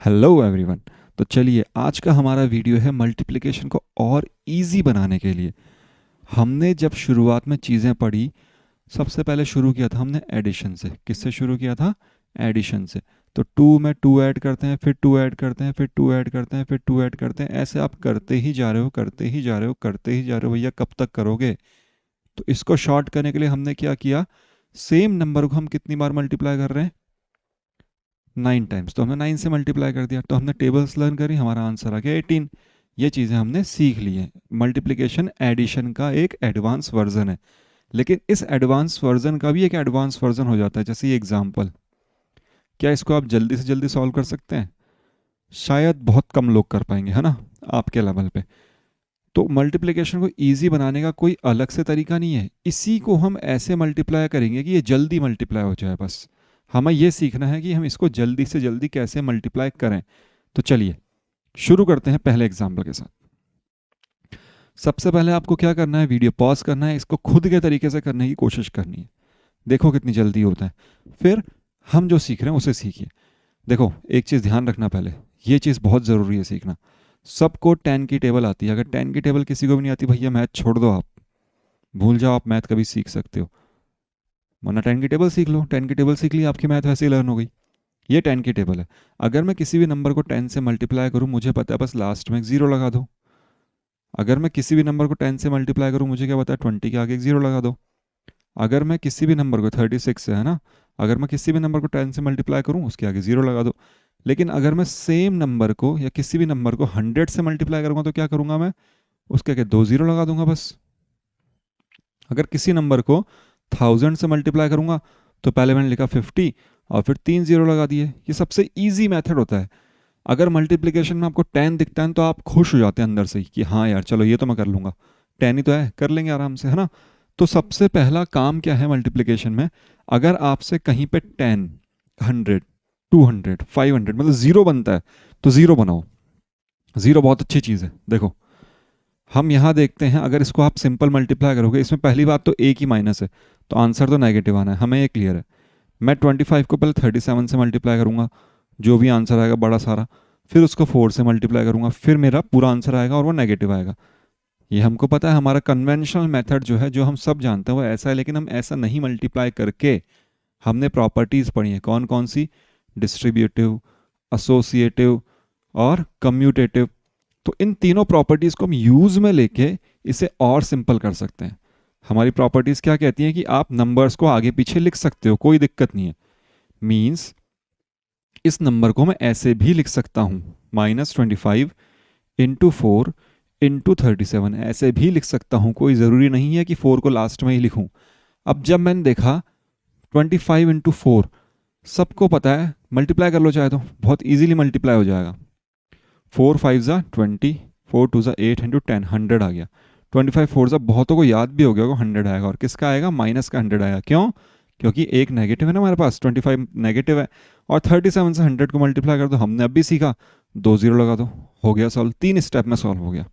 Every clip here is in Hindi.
Hello everyone. तो चलिए आज का हमारा वीडियो है मल्टीप्लिकेशन को और इजी बनाने के लिए। हमने जब शुरुआत में चीज़ें पढ़ी, सबसे पहले शुरू किया था हमने एडिशन से। किससे शुरू किया था? एडिशन से। तो टू में टू ऐड करते हैं, फिर टू ऐड करते हैं, फिर टू ऐड करते हैं, फिर टू ऐड करते हैं। ऐसे आप करते ही जा रहे हो, करते ही जा रहे हो, करते ही जा रहे हो। भैया कब तक करोगे? तो इसको शॉर्ट करने के लिए हमने क्या किया, सेम नंबर को हम कितनी बार मल्टीप्लाई कर रहे हैं? 9 टाइम्स। तो हमने 9 से मल्टीप्लाई कर दिया। तो हमने टेबल्स लर्न करी, हमारा आंसर आ गया 18। ये चीज़ें हमने सीख ली हैं। मल्टीप्लिकेशन एडिशन का एक एडवांस वर्जन है, लेकिन इस एडवांस वर्जन का भी एक एडवांस वर्जन हो जाता है। जैसे ये एग्जाम्पल, क्या इसको आप जल्दी से जल्दी सॉल्व कर सकते हैं? शायद बहुत कम लोग कर पाएंगे, है ना, आपके लेवल पे। तो मल्टीप्लिकेशन को ईजी बनाने का कोई अलग से तरीका नहीं है। इसी को हम ऐसे मल्टीप्लाई करेंगे कि ये जल्दी मल्टीप्लाई हो जाए। बस हमें ये सीखना है कि हम इसको जल्दी से जल्दी कैसे मल्टीप्लाई करें। तो चलिए शुरू करते हैं पहले एग्जाम्पल के साथ। सबसे पहले आपको क्या करना है, वीडियो पॉज करना है, इसको खुद के तरीके से करने की कोशिश करनी है। देखो कितनी जल्दी होता है, फिर हम जो सीख रहे हैं उसे सीखिए। देखो एक चीज़ ध्यान रखना, पहले ये चीज़ बहुत ज़रूरी है सीखना। सबको 10 की टेबल आती है। अगर 10 की टेबल किसी को भी नहीं आती, भैया मैथ छोड़ दो, आप भूल जाओ आप मैथ कभी सीख सकते हो। वरना 10 की टेबल सीख लो। 10 की टेबल सीख ली, आपकी मैथ वैसे ही लर्न हो गई। ये 10 की टेबल है। अगर मैं किसी भी नंबर को 10 से मल्टीप्लाई करूँ, मुझे पता है बस लास्ट में एक जीरो लगा दो। अगर मैं किसी भी नंबर को 10 से मल्टीप्लाई करूँ, मुझे क्या पता है 20 के आगे एक जीरो लगा दो। अगर मैं किसी भी नंबर को 36 से, है ना, अगर मैं किसी भी नंबर को 10 से मल्टीप्लाई करूँ, उसके आगे जीरो लगा दो। लेकिन अगर मैं सेम नंबर को या किसी भी नंबर को 100 से मल्टीप्लाई करूँगा, तो क्या करूँगा मैं? उसके आगे दो जीरो लगा दूंगा बस। अगर किसी नंबर को 1000 से मल्टीप्लाई करूंगा, तो पहले मैंने लिखा 50 और फिर तीन जीरो लगा दिए। ये सबसे इजी मेथड होता है। अगर मल्टीप्लिकेशन में आपको 10 दिखता है तो आप खुश हो जाते हैं अंदर से ही कि हाँ यार चलो ये तो मैं कर लूंगा, 10 ही तो है, कर लेंगे आराम से, है ना। तो सबसे पहला काम क्या है मल्टीप्लिकेशन में? अगर आपसे कहीं पे 10, 100, 200, 500 मतलब जीरो बनता है, तो जीरो बनाओ। जीरो बहुत अच्छी चीज़ है। देखो हम यहाँ देखते हैं, अगर इसको आप सिंपल मल्टीप्लाई करोगे, इसमें पहली बात तो एक ही माइनस है, तो आंसर तो नेगेटिव आना है, हमें ये क्लियर है। मैं 25 को पहले 37 से मल्टीप्लाई करूँगा, जो भी आंसर आएगा बड़ा सारा, फिर उसको 4 से मल्टीप्लाई करूँगा, फिर मेरा पूरा आंसर आएगा और वो नेगेटिव आएगा। ये हमको पता है, हमारा कन्वेंशनल मेथड जो है, जो हम सब जानते हैं, वो ऐसा है। लेकिन हम ऐसा नहीं मल्टीप्लाई करके, हमने प्रॉपर्टीज़ पढ़ी है। कौन कौन सी? डिस्ट्रीब्यूटिव, एसोसिएटिव और कम्यूटेटिव। तो इन तीनों प्रॉपर्टीज़ को हम यूज़ में लेके इसे और सिंपल कर सकते हैं। हमारी प्रॉपर्टीज़ क्या कहती हैं कि आप नंबर्स को आगे पीछे लिख सकते हो, कोई दिक्कत नहीं है। मीन्स इस नंबर को मैं ऐसे भी लिख सकता हूँ, -25 इंटू 4 इंटू 37, ऐसे भी लिख सकता हूँ। कोई ज़रूरी नहीं है कि 4 को लास्ट में ही लिखूँ। अब जब मैंने देखा 25 इंटू 4, सबको पता है, मल्टीप्लाई कर लो चाहे तो, बहुत ईजिली मल्टीप्लाई हो जाएगा। 4 5 ज़ा 20, 4 2 ज़ा 8 इंटू 10, 100 आ गया। 25 4 ज़ा बहुतों को याद भी हो गया होगा, 100 आएगा। और किसका आएगा? माइनस का 100 आएगा। क्यों? क्योंकि एक नेगेटिव है ना हमारे पास, 25 नेगेटिव है। और 37 से 100 को मल्टीप्लाई कर दो, हमने अब भी सीखा, दो जीरो लगा दो, हो गया सॉल्व। 3 स्टेप में सॉल्व हो गया।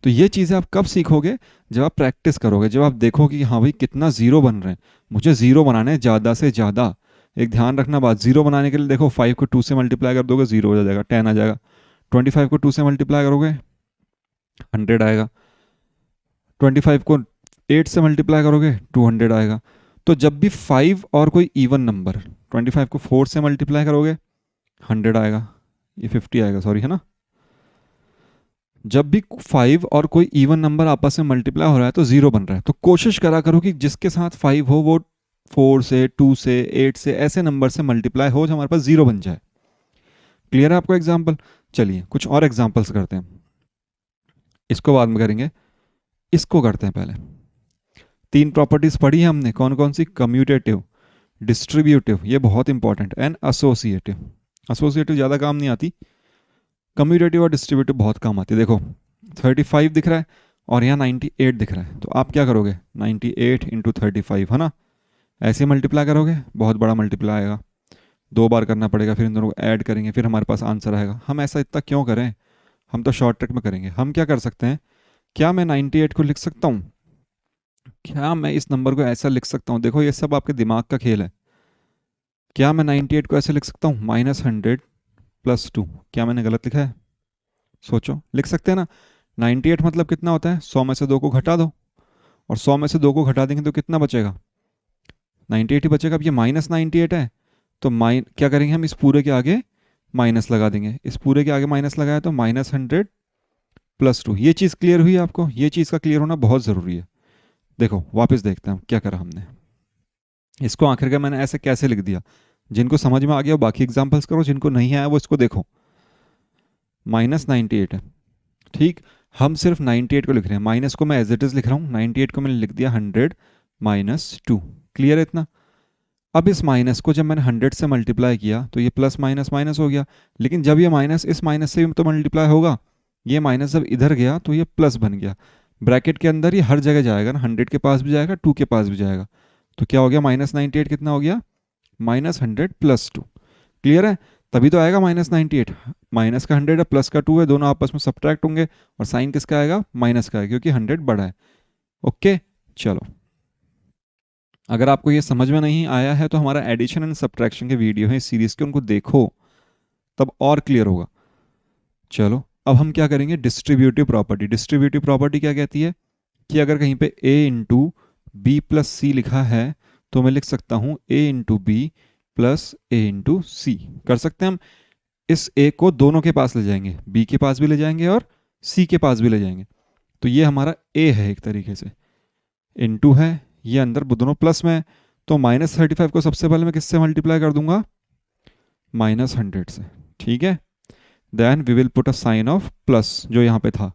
तो ये चीज़ें आप कब सीखोगे? जब आप प्रैक्टिस करोगे, जब आप देखोगे कि हाँ भाई कितना जीरो बन रहे हैं, मुझे जीरो बनाने हैं ज़्यादा से ज़्यादा। एक ध्यान रखना बात, जीरो बनाने के लिए देखो 5 को 2 से मल्टीप्लाई कर दोगे, जीरो हो जाएगा, 10 आ जाएगा। 25 को 2 से मल्टीप्लाई करोगे, 100 आएगा। 25 को 8 से मल्टीप्लाई करोगे, 200 आएगा। तो जब भी 5 और कोई इवन नंबर, 25 को 4 से मल्टीप्लाई करोगे, 100 आएगा, ये 50 आएगा, सॉरी, है ना। जब भी 5 और कोई इवन नंबर आपस में मल्टीप्लाई हो रहा है तो जीरो बन रहा है। तो कोशिश करा करो कि जिसके साथ 5 हो वो 4 से, 2 से, 8 से, ऐसे नंबर से मल्टीप्लाई हो जो हमारे पास जीरो बन जाए। क्लियर है आपको एग्जाम्पल? चलिए कुछ और एग्जाम्पल्स करते हैं, इसको बाद में करेंगे, इसको करते हैं पहले। तीन प्रॉपर्टीज पढ़ी है हमने, कौन कौन सी? कम्यूटेटिव, डिस्ट्रीब्यूटिव, ये बहुत इंपॉर्टेंट, एंड एसोसिएटिव। एसोसिएटिव ज़्यादा काम नहीं आती, कम्यूटेटिव और डिस्ट्रीब्यूटिव बहुत काम आती है। देखो 35 दिख रहा है और यहाँ 98 दिख रहा है, तो आप क्या करोगे? 98 इंटू 35, है ना, ऐसे मल्टीप्लाई करोगे, बहुत बड़ा मल्टीप्लाई आएगा। दो बार करना पड़ेगा, फिर इन दोनों को ऐड करेंगे, फिर हमारे पास आंसर आएगा। हम ऐसा इतना क्यों करें, हम तो शॉर्ट ट्रिक में करेंगे। हम क्या कर सकते हैं, क्या मैं 98 को लिख सकता हूँ? क्या मैं इस नंबर को ऐसा लिख सकता हूँ? देखो ये सब आपके दिमाग का खेल है। क्या मैं 98 को ऐसे लिख सकता हूँ? -100 +2। क्या मैंने गलत लिखा है? सोचो, लिख सकते हैं ना। 98 मतलब कितना होता है? 100 में से 2 को घटा दो, और 100 में से 2 को घटा देंगे तो कितना बचेगा? 98 ही बचेगा। अब ये -98 है, तो क्या करेंगे हम? इस पूरे के आगे माइनस लगा देंगे। इस पूरे के आगे माइनस लगाया तो -100 +2। ये चीज़ क्लियर हुई आपको? ये चीज़ का क्लियर होना बहुत ज़रूरी है। देखो वापस देखते हैं क्या करा हमने। इसको आखिर का मैंने ऐसे कैसे लिख दिया? जिनको समझ में आ गया वो बाकी एग्जाम्पल्स करो, जिनको नहीं आया वो इसको देखो। -98 है, ठीक। हम सिर्फ 98 को लिख रहे हैं, माइनस को मैं एज इट इज़ लिख रहा हूँ। 98 को मैंने लिख दिया 100 -2। क्लियर है इतना? अब इस माइनस को जब मैंने 100 से मल्टीप्लाई किया तो ये प्लस माइनस माइनस हो गया, लेकिन जब ये माइनस इस माइनस से भी तो मल्टीप्लाई होगा। ये माइनस जब इधर गया तो ये प्लस बन गया। ब्रैकेट के अंदर ये हर जगह जाएगा ना, 100 के पास भी जाएगा, 2 के पास भी जाएगा। तो क्या हो गया? -98 कितना हो गया? -100 +2। क्लियर है? तभी तो आएगा -98। माइनस का 100 है, प्लस का 2 है, दोनों आपस में सब्ट्रैक्ट होंगे और साइन किसका आएगा? माइनस का है, क्योंकि 100 बड़ा है। ओके, चलो। अगर आपको ये समझ में नहीं आया है तो हमारा एडिशन एंड सब्ट्रैक्शन के वीडियो है इस सीरीज़ के, उनको देखो, तब और क्लियर होगा। चलो, अब हम क्या करेंगे? Distributive property. डिस्ट्रीब्यूटिव प्रॉपर्टी क्या कहती है कि अगर कहीं पे a into B plus C लिखा है तो मैं लिख सकता हूँ a into B plus a into C. कर सकते हैं हम। इस a को दोनों के पास ले जाएंगे, b के पास भी ले जाएंगे और c के पास भी ले जाएंगे। तो ये हमारा a है एक तरीके से, इंटू है, ये अंदर दोनों प्लस में है। तो -35 को सबसे पहले मैं किससे मल्टीप्लाई कर दूंगा? -100 से, ठीक है। Then we will put a sign of plus जो यहाँ पे था,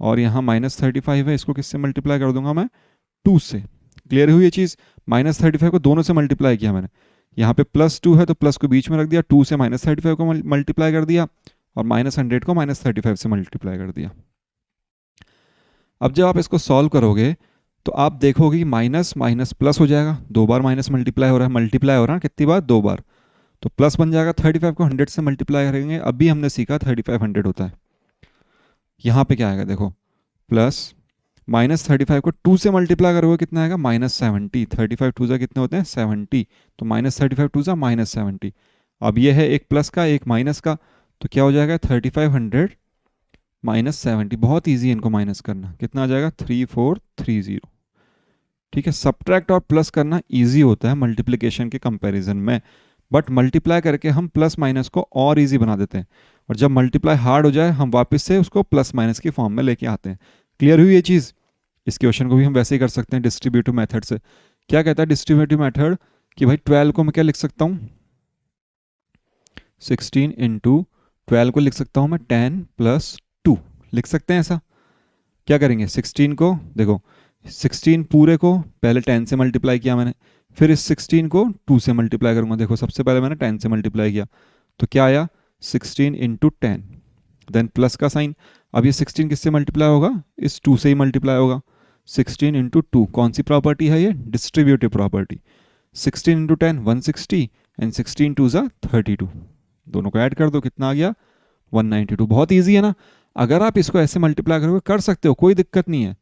और यहाँ -35 है, इसको किससे मल्टीप्लाई कर दूंगा मैं? 2 से। क्लियर हुई ये चीज़? -35 को दोनों से मल्टीप्लाई किया मैंने। यहाँ पे +2 है तो प्लस को बीच में रख दिया, 2 से -35 को मल्टीप्लाई कर दिया, और -100 को -35 से मल्टीप्लाई कर दिया। अब जब आप इसको सॉल्व करोगे तो आप देखोगे कि माइनस माइनस प्लस हो जाएगा। 2 बार माइनस मल्टीप्लाई हो रहा है, कितनी बार? 2 बार। तो प्लस बन जाएगा। 35 को 100 से मल्टीप्लाई करेंगे, अभी हमने सीखा 35 100 होता है। यहाँ पे क्या आएगा? देखो, प्लस -35 को 2 से मल्टीप्लाई करोगे कितना आएगा? -70। 35 2 जा कितने होते हैं? 70। तो -35 2 जा -70। अब ये है एक प्लस का एक माइनस का, तो क्या हो जाएगा? 3500 -70। बहुत ईजी है इनको माइनस करना। कितना आ जाएगा? 3430। ठीक है। सब्ट्रैक्ट और प्लस करना इजी होता है मल्टीप्लिकेशन के कंपैरिजन में, बट मल्टीप्लाई करके हम प्लस माइनस को और इजी बना देते हैं, और जब मल्टीप्लाई हार्ड हो जाए हम वापस से उसको प्लस माइनस की फॉर्म में लेके आते हैं। क्लियर हुई ये चीज़? इस क्वेश्चन को भी हम वैसे ही कर सकते हैं डिस्ट्रीब्यूटिव मेथड से। क्या कहता है डिस्ट्रीब्यूटिव मेथड? कि भाई 12 को मैं क्या लिख सकता हूँ? 16 इंटू 12 को लिख सकता हूँ मैं 10 + 2। लिख सकते हैं ऐसा? क्या करेंगे? 16 को देखो, 16 पूरे को पहले 10 से मल्टीप्लाई किया मैंने, फिर इस 16 को 2 से मल्टीप्लाई करूंगा। देखो, सबसे पहले मैंने 10 से मल्टीप्लाई किया तो क्या आया? 16 इंटू 10, देन प्लस का साइन। अब ये 16 किससे मल्टीप्लाई होगा? इस 2 से ही मल्टीप्लाई होगा। 16 इंटू 2 कौन सी प्रॉपर्टी है? ये डिस्ट्रीब्यूटिव प्रॉपर्टी। 16 इंटू 10 160 एंड 16 2 ज़ा 32। दोनों को ऐड कर दो, कितना आ गया? 192। बहुत ईजी है ना? अगर आप इसको ऐसे मल्टीप्लाई करोगे कर सकते हो, कोई दिक्कत नहीं है।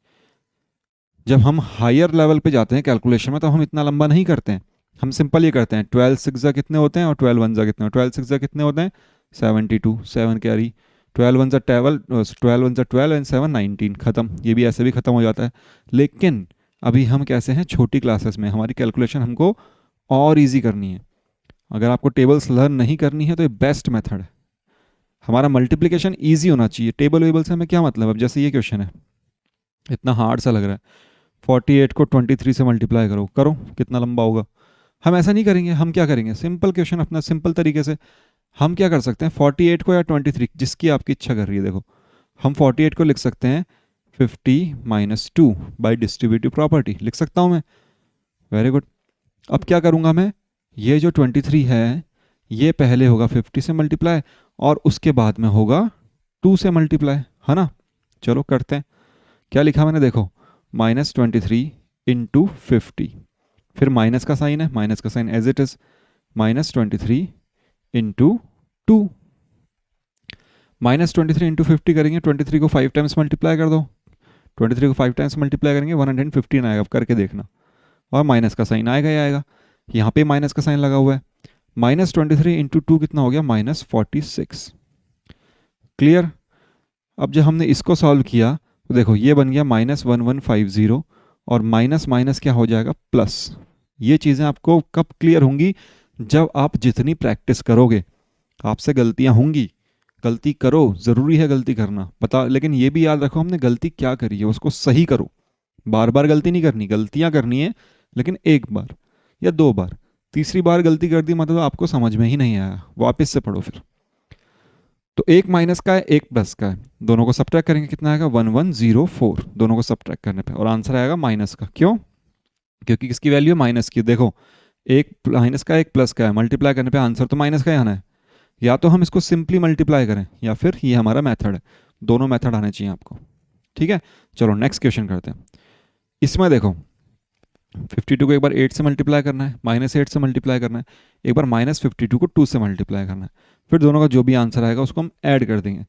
जब हम हायर लेवल पे जाते हैं कैलकुलेशन में तो हम इतना लंबा नहीं करते हैं, हम सिंपल ये करते हैं 12 6 कितने होते हैं और 12 1 कितने? 12 6 कितने होते हैं? 72, 7 कैरी, 12 1 12 1 12 एंड 7 19। खत्म। ये भी ऐसे भी खत्म हो जाता है। लेकिन अभी हम कैसे हैं? छोटी क्लासेस में, हमारी कैलकुलेशन हमको और ईजी करनी है। अगर आपको टेबल्स लर्न नहीं करनी है तो ये बेस्ट मेथड है। हमारा मल्टीप्लिकेशन ईजी होना चाहिए। टेबल वेबल से हमें क्या मतलब? अब जैसे ये क्वेश्चन है, इतना हार्ड सा लग रहा है, 48 को 23 से मल्टीप्लाई करो, करो कितना लंबा होगा। हम ऐसा नहीं करेंगे, हम क्या करेंगे? सिंपल क्वेश्चन अपना सिंपल तरीके से हम क्या कर सकते हैं? 48 को या 23, जिसकी आपकी इच्छा कर रही है। देखो, हम 48 को लिख सकते हैं 50 - 2 बाई डिस्ट्रीब्यूटिव प्रॉपर्टी। लिख सकता हूँ मैं? Very good. अब क्या करूँगा मैं? ये जो 23 है ये पहले होगा 50 से मल्टीप्लाई और उसके बाद में होगा 2 से मल्टीप्लाई, है ना? चलो करते हैं। क्या लिखा मैंने? देखो, -23 इंटू 50, फिर माइनस का साइन है, माइनस का sign as it is, -23 into 2। -23 into 50 करेंगे, 23 को 5 टाइम्स मल्टीप्लाई कर दो। 23 को 5 टाइम्स मल्टीप्लाई करेंगे 115 आएगा। अब करके देखना, और माइनस का साइन आएगा ही आएगा। यहाँ पे माइनस का साइन लगा हुआ है। -23 इंटू 2 कितना हो गया, -46। क्लियर। अब जब हमने इसको सॉल्व किया तो देखो ये बन गया -1150 और माइनस माइनस क्या हो जाएगा, प्लस। ये चीज़ें आपको कब क्लियर होंगी, जब आप जितनी प्रैक्टिस करोगे। आपसे गलतियां होंगी, गलती करो, ज़रूरी है गलती करना पता, लेकिन ये भी याद रखो हमने गलती क्या करी है उसको सही करो। बार बार गलती नहीं करनी, गलतियां करनी है लेकिन एक बार या दो बार। तीसरी बार गलती कर दी मतलब आपको समझ में ही नहीं आया, वापस से पढ़ो फिर। तो एक माइनस का है, एक प्लस का है, दोनों को सब्ट्रैक्ट करेंगे कितना आएगा, 1104, दोनों को सब्ट्रैक्ट करने पे, और आंसर आएगा माइनस का। क्यों? क्योंकि किसकी वैल्यू माइनस की। देखो एक माइनस का एक प्लस का है, मल्टीप्लाई करने पे आंसर तो माइनस का ही आना है। या तो हम इसको सिंपली मल्टीप्लाई करें या फिर ये हमारा मेथड है, दोनों मेथड आने चाहिए आपको। ठीक है, चलो नेक्स्ट क्वेश्चन करते हैं। इसमें देखो 52 को एक बार 8 से मल्टीप्लाई करना है, -8 से मल्टीप्लाई करना है, एक बार -52 को 2 से मल्टीप्लाई करना है, फिर दोनों का जो भी आंसर आएगा उसको हम ऐड कर देंगे।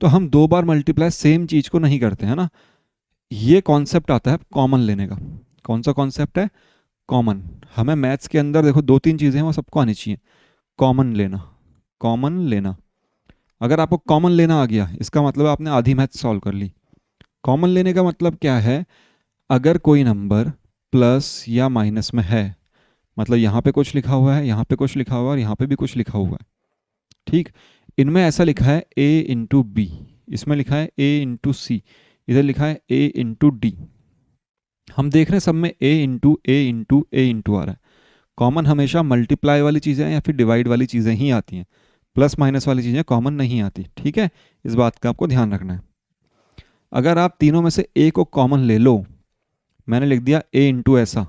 तो हम दो बार मल्टीप्लाई सेम चीज़ को नहीं करते हैं ना। ये कॉन्सेप्ट आता है कॉमन लेने का। कौन सा कॉन्सेप्ट है, कॉमन। हमें मैथ्स के अंदर देखो दो तीन चीज़ें हैं वो सबको आनी चाहिए। कॉमन लेना, कॉमन लेना। अगर आपको कॉमन लेना आ गया इसका मतलब आपने आधी मैथ सॉल्व कर ली। कॉमन लेने का मतलब क्या है, अगर कोई नंबर प्लस या माइनस में है, मतलब यहाँ पे कुछ लिखा हुआ है, यहाँ पे कुछ लिखा हुआ है और यहाँ पे भी कुछ लिखा हुआ है। ठीक, इनमें ऐसा लिखा है a इंटू बी, इसमें लिखा है a इंटू सी, इधर लिखा है a इंटू डी। हम देख रहे हैं सब में a into A into A into आ रहा है। कॉमन हमेशा मल्टीप्लाई वाली चीज़ें या फिर डिवाइड वाली चीज़ें ही आती हैं, प्लस माइनस वाली चीज़ें कॉमन नहीं आती। ठीक है, इस बात का आपको ध्यान रखना है। अगर आप तीनों में से a को कॉमन ले लो, मैंने लिख दिया a इंटू ऐसा,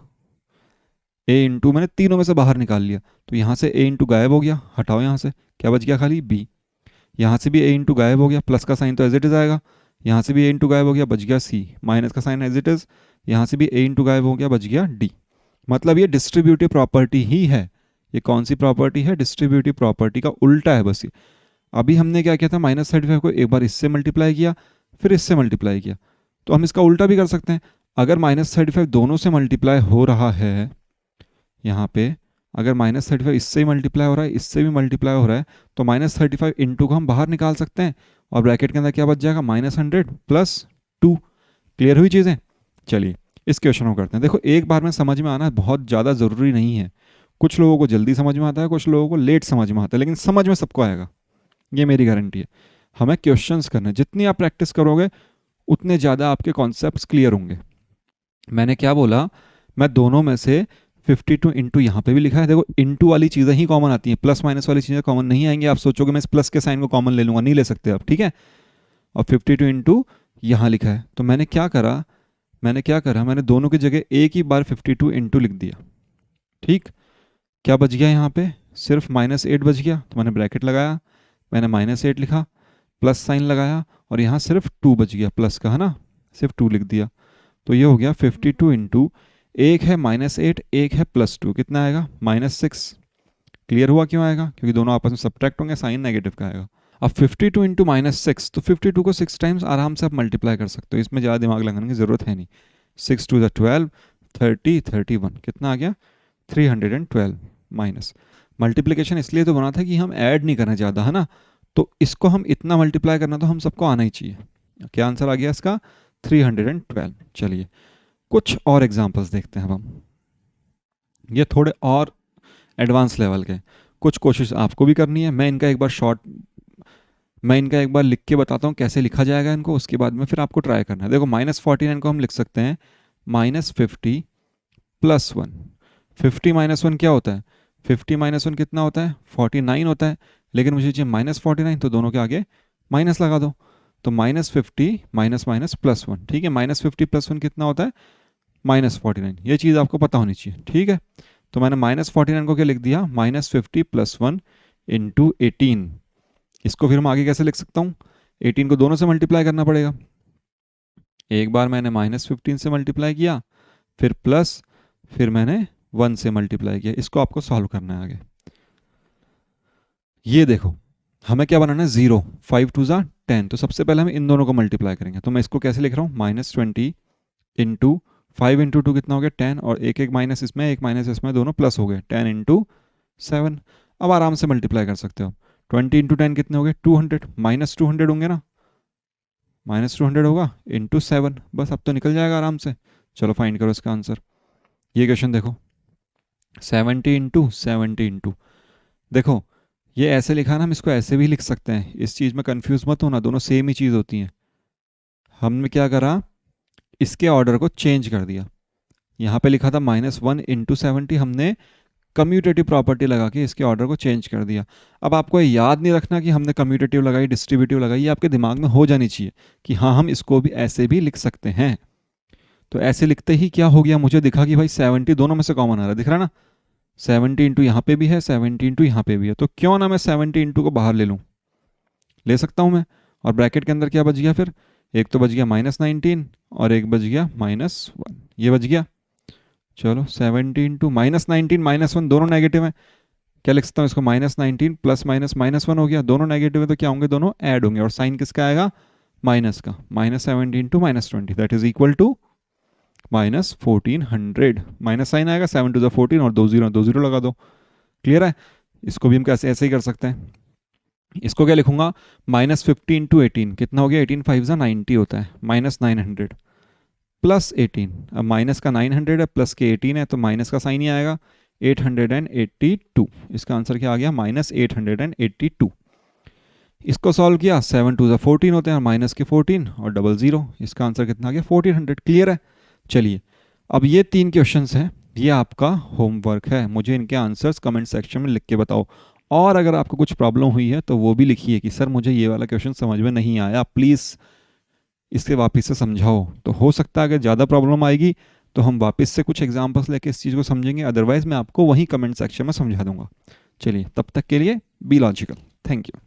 a इंटू मैंने तीनों में से बाहर निकाल लिया, तो यहाँ से a इंटू गायब हो गया, हटाओ यहाँ से, क्या बच गया खाली b। यहाँ से भी a इंटू गायब हो गया, प्लस का साइन तो एज इट इज आएगा, यहाँ से भी a इंटू गायब हो गया, बच गया c, माइनस का साइन एज इट इज, यहाँ से भी a इंटू गायब हो गया, बच गया d। मतलब ये डिस्ट्रीब्यूटिव प्रॉपर्टी ही है। ये कौन सी प्रॉपर्टी है, डिस्ट्रीब्यूटिव प्रॉपर्टी का उल्टा है बस ये। अभी हमने क्या किया था, -35 को एक बार इससे मल्टीप्लाई किया फिर इससे मल्टीप्लाई किया, तो हम इसका उल्टा भी कर सकते हैं। अगर -35 दोनों से मल्टीप्लाई हो रहा है, यहाँ पे अगर -35 इससे ही मल्टीप्लाई हो रहा है, इससे भी मल्टीप्लाई हो रहा है, तो -35 इंटू को हम बाहर निकाल सकते हैं और ब्रैकेट के अंदर क्या बच जाएगा, -100 प्लस 2। क्लियर हुई चीज़ें। चलिए इस क्वेश्चन को करते हैं। देखो एक बार में समझ में आना बहुत ज़्यादा ज़रूरी नहीं है, कुछ लोगों को जल्दी समझ में आता है, कुछ लोगों को लेट समझ में आता है, लेकिन समझ में सबको आएगा, ये मेरी गारंटी है। हमें क्वेश्चंस करने, जितनी आप प्रैक्टिस करोगे उतने ज़्यादा आपके कॉन्सेप्ट्स क्लियर होंगे। मैंने क्या बोला, मैं दोनों में से 52 इंटू यहाँ पे भी लिखा है, देखो इंटू वाली चीज़ें ही कॉमन आती हैं, प्लस माइनस वाली चीज़ें कॉमन नहीं आएंगी। आप सोचोगे मैं इस प्लस के साइन को कॉमन ले लूँगा, नहीं ले सकते आप। ठीक है, और 52 इंटू यहाँ लिखा है, तो मैंने क्या करा, मैंने दोनों की जगह एक ही बार 52 इंटू लिख दिया। ठीक, क्या बच गया यहाँ पे, सिर्फ -8 बच गया, तो मैंने ब्रैकेट लगाया, मैंने -8 लिखा, प्लस साइन लगाया और यहाँ सिर्फ 2 बच गया, प्लस का है ना, सिर्फ 2 लिख दिया। तो ये हो गया 52 इंटू, एक है -8 एक है +2, कितना आएगा, -6। क्लियर हुआ क्यों आएगा, क्योंकि दोनों आपस में सब्ट्रैक्ट होंगे, साइन नेगेटिव का आएगा। अब 52 इंटू -6, तो 52 को 6 टाइम्स आराम से आप मल्टीप्लाई कर सकते हो, इसमें ज़्यादा दिमाग लगाने की ज़रूरत है नहीं। 6 2 12, 30 31, कितना आ गया, 312 माइनस। मल्टीप्लिकेशन इसलिए तो बना था कि हम ऐड नहीं करना ज़्यादा, है ना, तो इसको हम इतना मल्टीप्लाई करना तो हम सबको आना ही चाहिए। क्या आंसर आ गया इसका, 312। चलिए कुछ और एग्जांपल्स देखते हैं अब हम, ये थोड़े और एडवांस लेवल के। कुछ कोशिश आपको भी करनी है, मैं इनका एक बार लिख के बताता हूँ कैसे लिखा जाएगा इनको, उसके बाद में फिर आपको ट्राई करना है। देखो -49 को हम लिख सकते हैं -50 + 1। 50 - 1 क्या होता है, 50 - 1 कितना होता है, 49 होता है, लेकिन मुझे चाहिए -49, तो दोनों के आगे माइनस लगा दो, तो -50 माइनस +1। ठीक है, -50 + 1 कितना होता है, -49। ये चीज़ आपको पता होनी चाहिए। ठीक है, तो मैंने -49 को क्या लिख दिया, -50 + 1 इंटू 18। इसको फिर मैं आगे कैसे लिख सकता हूँ, 18 को दोनों से मल्टीप्लाई करना पड़ेगा। एक बार मैंने -15 से मल्टीप्लाई किया, फिर प्लस, फिर मैंने 1 से मल्टीप्लाई किया। इसको आपको सॉल्व करना है आगे। ये देखो हमें क्या बनाना है, 0, 5 2 ज़ा 10, तो सबसे पहले हम इन दोनों को मल्टीप्लाई करेंगे। तो मैं इसको कैसे लिख रहा हूँ, -20 इंटू 5 इंटू 2 कितना हो गया, 10, और एक एक माइनस इसमें एक माइनस इसमें, दोनों प्लस हो गए, 10 इंटू 7। अब आराम से मल्टीप्लाई कर सकते हो। 20 इंटू 10 कितने हो गए? 200, -200 होंगे ना, -200 होगा इंटू 7, बस अब तो निकल जाएगा आराम से। चलो फाइंड करो इसका आंसर। ये क्वेश्चन देखो, 70 इंटू देखो ये ऐसे लिखा है ना, हम इसको ऐसे भी लिख सकते हैं, इस चीज़ में कंफ्यूज मत होना, दोनों सेम ही चीज़ होती हैं। हमने क्या करा, इसके ऑर्डर को चेंज कर दिया। यहाँ पे लिखा था -1 इंटू 70, हमने कम्यूटेटिव प्रॉपर्टी लगा के इसके ऑर्डर को चेंज कर दिया। अब आपको ये याद नहीं रखना कि हमने कम्यूटेटिव लगाई, डिस्ट्रीब्यूटिव लगाई, ये आपके दिमाग में हो जानी चाहिए कि हाँ हम इसको भी ऐसे भी लिख सकते हैं। तो ऐसे लिखते ही क्या हो गया, मुझे दिखा कि भाई 70 दोनों में से कॉमन आ रहा है, दिख रहा है ना, 70 इंटू यहाँ पे भी है, 70 इंटू यहाँ पे भी है, तो क्यों ना मैं 70 इंटू को बाहर ले लूँ, ले सकता हूँ मैं। और ब्रैकेट के अंदर क्या बच गया फिर, एक तो बच गया -19 और एक बच गया -1, ये बच गया। चलो 70 इंटू -19 -1 दोनों नेगेटिव है, क्या लिख सकता हूँ इसको, -19 प्लस -1 हो गया, दोनों नेगेटिव है तो क्या होंगे, दोनों ऐड होंगे और साइन किसका आएगा, माइनस का। -70 into -20 that is equal to -1400, minus sign आएगा, 7 टू द 14 और 2 0 लगा दो। क्लियर है। इसको भी हम कैसे ऐसे ही कर सकते हैं, इसको क्या लिखूंगा, -50 इंटू 18 कितना हो गया, 18 5 ज़ा 90 होता है, -900 प्लस 18, अब माइनस का 900 है प्लस के 18 है तो माइनस का साइन ही आएगा, 882। इसका आंसर क्या आ गया, -882। इसको सॉल्व किया, 7 टू द 14 होते हैं, माइनस के 14 और 00, इसका आंसर कितना आ गया, 1400। क्लियर है। चलिए अब ये 3 क्वेश्चंस हैं, ये आपका होमवर्क है, मुझे इनके आंसर्स कमेंट सेक्शन में लिख के बताओ। और अगर आपको कुछ प्रॉब्लम हुई है तो वो भी लिखिए कि सर मुझे ये वाला क्वेश्चन समझ में नहीं आया, प्लीज़ इसके वापस से समझाओ। तो हो सकता है अगर ज़्यादा प्रॉब्लम आएगी तो हम वापस से कुछ एग्जांपल्स लेके इस चीज़ को समझेंगे, अदरवाइज़ मैं आपको वहीं कमेंट सेक्शन में समझा दूंगा। चलिए तब तक के लिए बी लॉजिकल, थैंक यू।